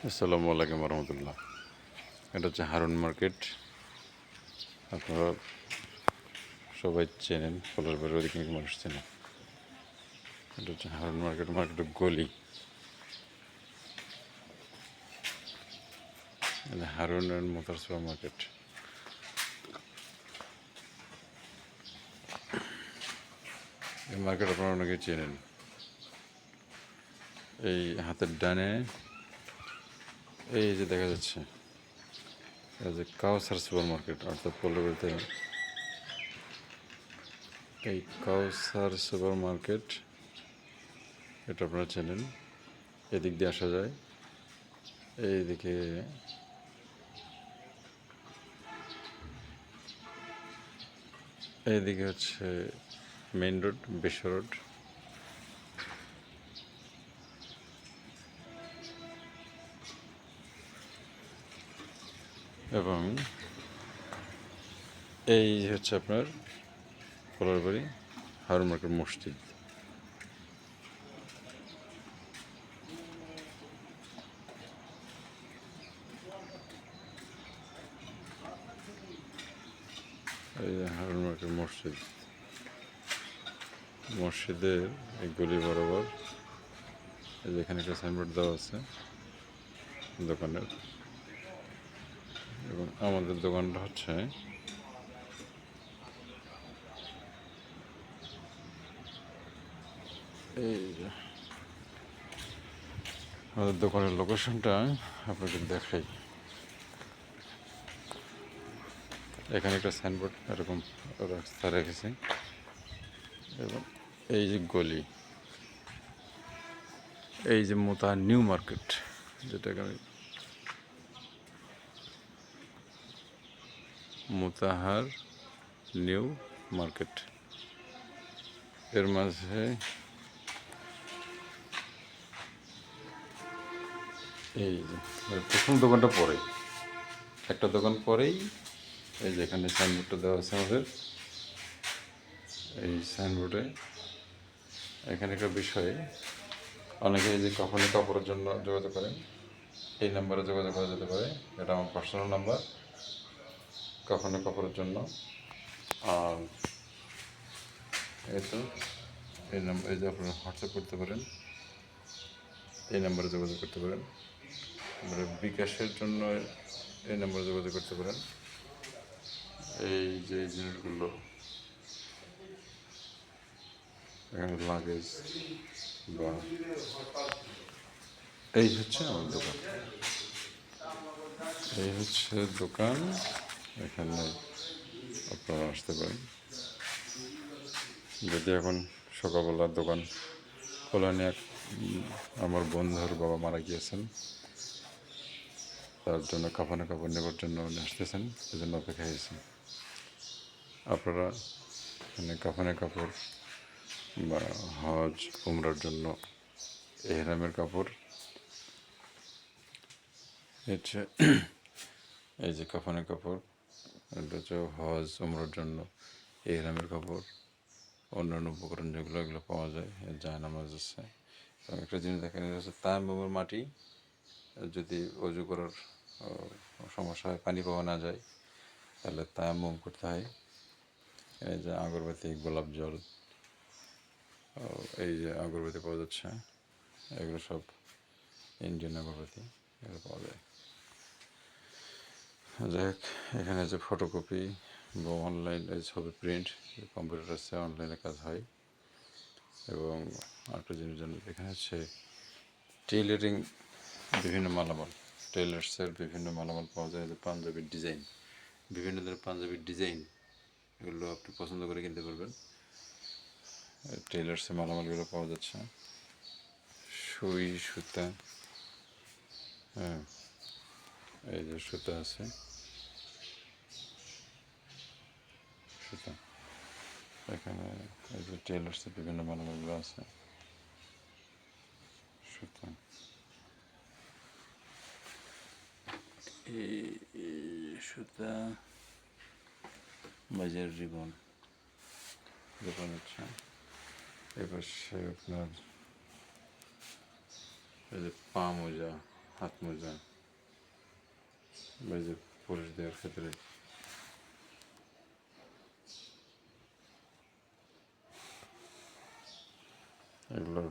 আসসালামু আলাইকুম রহমতুল্লাহ। এটা হচ্ছে হারুন মার্কেট। আপনারা সবাই চেনেন, পলার বাড়ির অধিকাংশ মানুষ চেনেন। এটা হচ্ছে হারুন মার্কেট, মার্কেটের গলি। Harun and Motar super market. এই মার্কেট আপনারা অনেকে চেনেন। এই হাতের ডানে এই যে দেখা যাচ্ছে, এটা যে কাউসার সুপার মার্কেট, অর্থাৎ পলার বাড়িতে এই কাউসার সুপার মার্কেট, এটা আপনারা চেনেন। এদিক দিয়ে আসা যায়, এইদিকে এইদিকে হচ্ছে মেইন রোড, বিশ্ব রোড। এবং এই হচ্ছে আপনার পলারবাড়ি হারুন মার্কেট মসজিদ। এই যে হারুন মার্কেট মসজিদ, মসজিদের এই গলি বরাবর এই যে এখানে একটা সাইনবোর্ড দেওয়া আছে দোকানের। এবং আমাদের দোকানটা হচ্ছে এই যে আমাদের দোকানের লোকেশনটা আপনাকে দেখাই। এখানে একটা সাইনবোর্ড এরকম রাস্তা রেখেছি, এবং এই যে গলি, এই যে মোতা নিউ মার্কেট, যেটাকে আমি মোতাহার নিউ মার্কেট, এর মাঝে এই যে প্রথম দোকানটা পরে, একটা দোকান পরেই এই যে এখানে সাইনবোর্ডটা দেওয়া আছে আমাদের। এই সাইনবোর্ডে এখানে একটা বিষয়, অনেকে এই যে কাপড়ের জন্য যোগাযোগ করেন, এই নাম্বারে যোগাযোগ করা যেতে পারে। এটা আমার পার্সোনাল নাম্বার, কাপড়ের জন্য। আর এই তো এই নাম্বার, এই যে আপনারা হোয়াটসঅ্যাপ করতে পারেন, এই নাম্বারে যোগাযোগ করতে পারেন। আমরা বিকাশের জন্য এই নাম্বারে যোগাযোগ করতে পারেন। এই যে জিনিসগুলো এখানে লাগেজ বা এই হচ্ছে আমার দোকান, এই হচ্ছে দোকান। এখানে আপনারা আসতে পারেন। যদি এখন সকালবেলা দোকান খোলা নিয়ে আমার বন্ধুর বাবা মারা গিয়েছেন, তার জন্য কাফনে কাপড় নেবার জন্য উনি আসতেছেন, সেজন্য অপেক্ষা হয়েছেন। আপনারা এখানে কাফনে কাপড় বা হজ উমরার জন্য এহরামের কাপড়, হচ্ছে এই যে কাফনের কাপড়, এটা হচ্ছে হজ উমরার জন্য এহরামের কাপড়, অন্যান্য উপকরণ যেগুলো এগুলো পাওয়া যায়। জায়নামাজ আছে। এবং একটা জিনিস দেখেন, এটা হচ্ছে তায়াম্মুমের মাটি। যদি অজু করার সমস্যা হয়, পানি পাওয়া না যায়, তাহলে তায়াম্মুম করতে হয়। এই যে আগরবাতি, গোলাপ জল, এই যে আগরবাতি পাওয়া যাচ্ছে, এগুলো সব ইন্ডিয়ান আগরবাতি, এগুলো পাওয়া যায়। যাই হোক, এখানে যে ফটোকপি বা অনলাইন এই ছবি প্রিন্ট, কম্পিউটার আছে, অনলাইনে কাজ হয়। এবং আরেকটা জিনিস জানেন, এখানে হচ্ছে টেইলারিং, বিভিন্ন মালামাল, টেইলার্সের বিভিন্ন মালামাল পাওয়া যায়। যে পাঞ্জাবির ডিজাইন, বিভিন্ন ধরনের পাঞ্জাবির ডিজাইন, এগুলো আপনি পছন্দ করে কিনতে পারবেন। টেইলার্সের মালামালগুলো পাওয়া যাচ্ছে। সুই সুতা, হ্যাঁ, এই যে সুতা আছে, সুতা এখানে, এই যে টেইলার্সের বিভিন্ন মালামালগুলো আছে, সুতা, এই সুতা, বাজার রিবন, রিবন হচ্ছে। এবার সে আপনার এই যে পা মোজা, হাত মোজা, এই যে পুরুষদের ক্ষেত্রে এগুলো,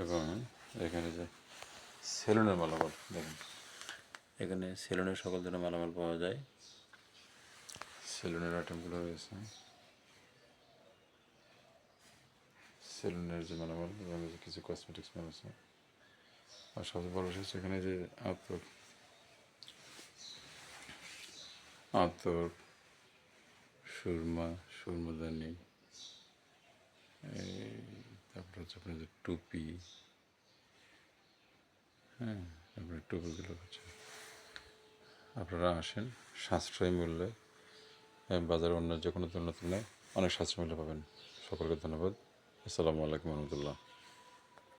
এবং এখানে যে সেলুনের মালামাল দেখেন, এখানে সেলুনের সকল ধরনের মালামাল পাওয়া যায়। সেলুনের আইটেমগুলো রয়েছে, সেলুনের যে মালামাল এবং কিছু কসমেটিক্স মাল আছে। আর সবচেয়ে বড় হচ্ছে এখানে যে আতর, সুরমা, সুরমাদানি, তারপরে হচ্ছে আপনার যে টুপি, হ্যাঁ, তারপরে টুপিগুলো হচ্ছে আপনারা আসেন সাশ্রয়ী মূল্যে, বাজারে অন্য যে কোনো তুলনায় অনেক সাশ্রয়ী মূল্যে পাবেন। সকলকে ধন্যবাদ। আসসালামু আলাইকুম রহমতুল্লাহ।